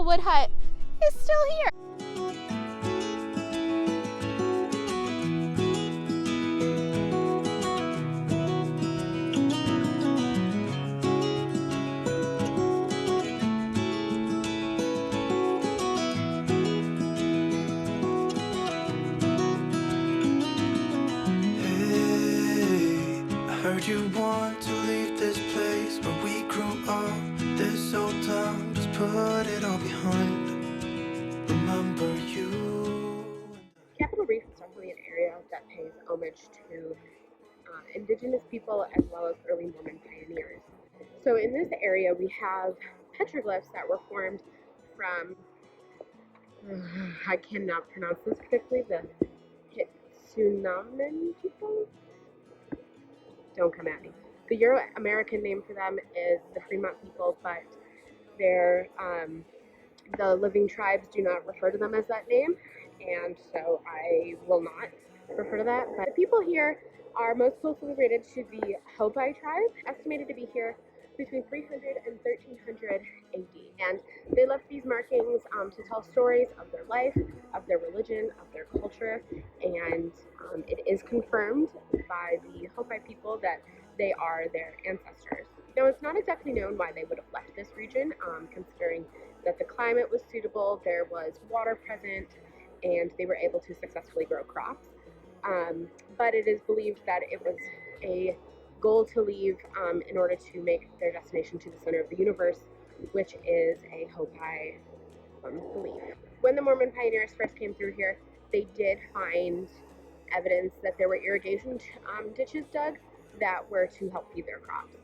wood hut is still here. Heard you want to leave this place where we grew up. This old town, just put it all behind. Remember you. Capitol Reef is definitely an area that pays homage to indigenous people as well as early Mormon pioneers. So in this area we have petroglyphs that were formed from, I cannot pronounce this correctly, the Hitsunaman people? Don't come at me. The Euro-American name for them is the Fremont people, but they're, the living tribes do not refer to them as that name, and so I will not refer to that. But the people here are most closely related to the Hopi tribe, estimated to be here between 300 and 1300 AD. And they left these markings to tell stories of their life, of their religion, of their culture, and it is confirmed by the Hopi people that they are their ancestors. Now, it's not exactly known why they would have left this region, considering that the climate was suitable, there was water present, and they were able to successfully grow crops. But it is believed that it was a goal to leave in order to make their destination to the center of the universe, which is a Hopi belief. When the Mormon pioneers first came through here, they did find evidence that there were irrigation ditches dug that were to help feed their crops.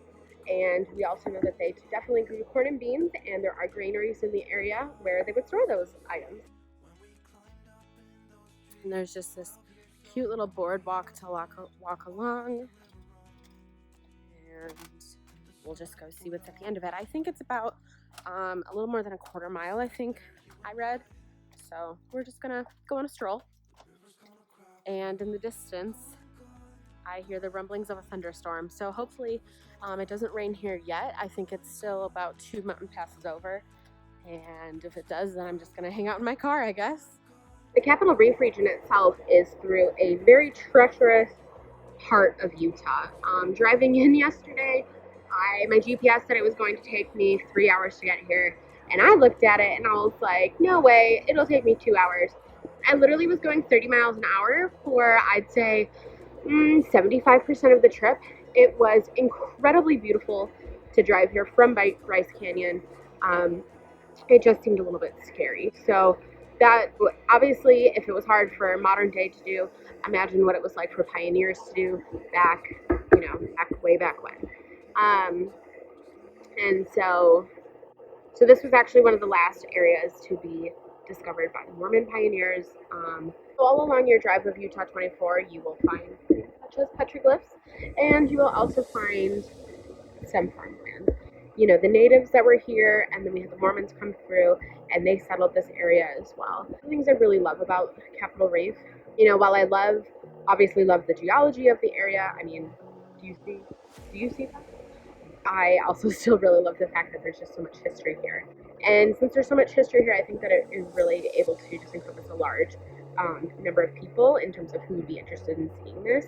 And we also know that they definitely grew corn and beans, and there are granaries in the area where they would store those items. And there's just this cute little boardwalk to walk along, and we'll just go see what's at the end of it. I think it's about a little more than a quarter mile, I think I read. So we're just gonna go on a stroll. And in the distance, I hear the rumblings of a thunderstorm. So hopefully it doesn't rain here yet. I think it's still about 2 mountain passes over. And if it does, then I'm just gonna hang out in my car, I guess. The Capitol Reef region itself is through a very treacherous part of Utah. Driving in yesterday, my GPS said it was going to take me 3 hours to get here. And I looked at it and I was like, no way, it'll take me 2 hours. I literally was going 30 miles an hour for, I'd say, 75% of the trip. It was incredibly beautiful to drive here from Bryce Canyon. It just seemed a little bit scary. So that, obviously, if it was hard for modern day to do, imagine what it was like for pioneers to do back way back when. And so this was actually one of the last areas to be discovered by the Mormon pioneers. All along your drive of Utah 24, you will find such as petroglyphs, and you will also find some farmland. You know, the natives that were here, and then we had the Mormons come through, and they settled this area as well. The things I really love about Capitol Reef, you know, while I obviously love the geology of the area, I mean, do you see that? I also still really love the fact that there's just so much history here. And since there's so much history here, I think that it is really able to just encompass a large number of people in terms of who would be interested in seeing this.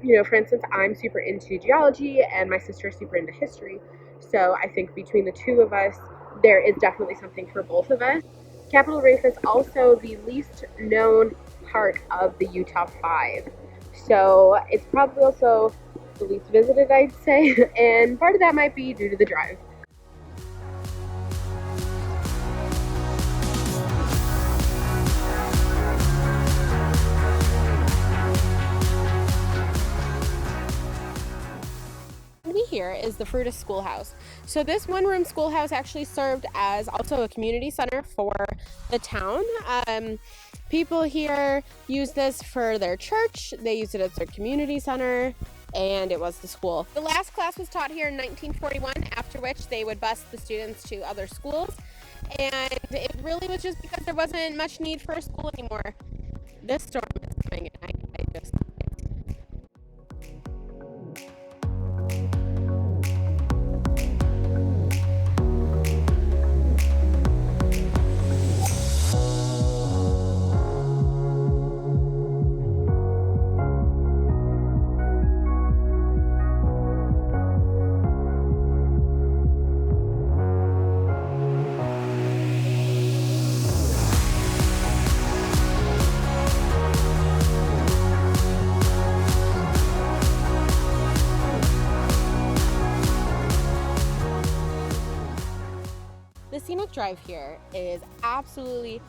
You know, for instance, I'm super into geology and my sister is super into history. So I think between the two of us, there is definitely something for both of us. Capitol Reef is also the least known part of the Utah 5. So it's probably also the least visited, I'd say. And part of that might be due to the drive. Here is the Fruitus Schoolhouse. So this one-room schoolhouse actually served as also a community center for the town. People here use this for their church, they use it as their community center, and it was the school. The last class was taught here in 1941, after which they would bus the students to other schools, and it really was just because there wasn't much need for a school anymore. This storm is coming at night. scenic drive here is absolutely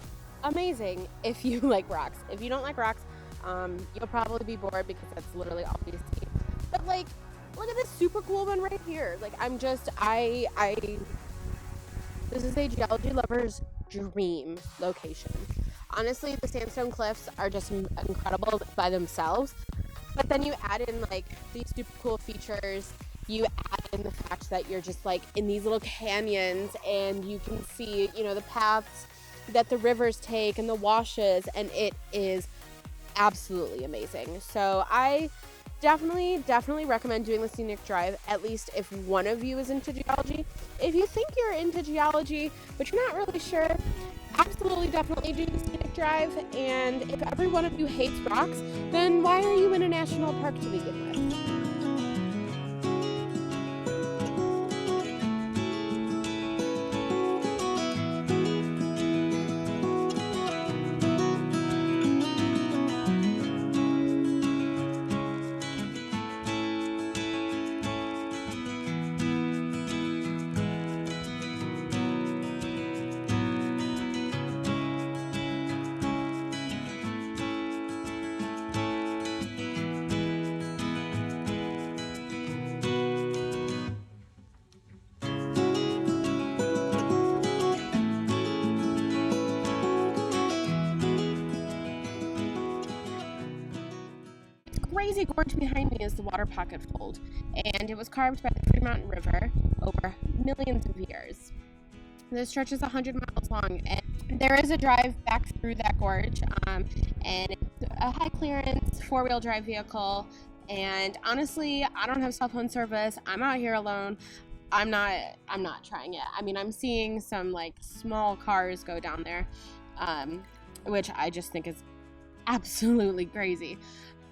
amazing if you like rocks. If you don't like rocks, you'll probably be bored because that's literally all you see. But like, look at this super cool one right here. Like, this is a geology lover's dream location. Honestly, the sandstone cliffs are just incredible by themselves. But then you add in like these super cool features. You add in the fact that you're just like in these little canyons and you can see, you know, the paths that the rivers take and the washes, and it is absolutely amazing. So I definitely recommend doing the scenic drive, at least if one of you is into geology. If you think you're into geology but you're not really sure, absolutely definitely do the scenic drive. And if every one of you hates rocks, then why are you in a national park to begin with? Crazy gorge behind me is the water pocket fold, and it was carved by the Fremont River over millions of years. This stretch is 100 miles long, and there is a drive back through that gorge, and it's a high clearance 4-wheel drive vehicle. And honestly, I don't have cell phone service. I'm out here alone. I'm not trying it. I mean, I'm seeing some like small cars go down there, which I just think is absolutely crazy.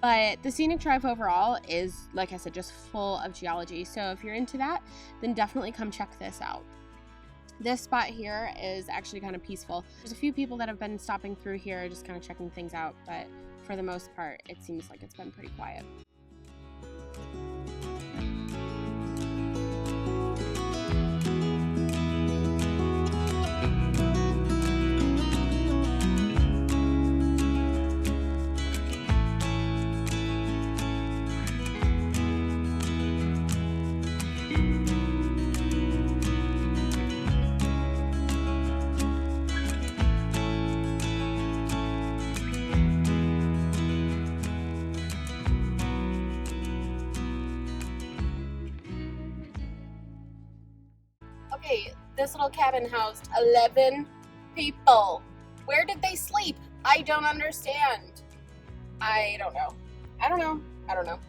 But the scenic drive overall is, like I said, just full of geology. So if you're into that, then definitely come check this out. This spot here is actually kind of peaceful. There's a few people that have been stopping through here, just kind of checking things out, but for the most part, it seems like it's been pretty quiet. Okay, this little cabin housed 11 people. Where did they sleep? I don't understand. I don't know.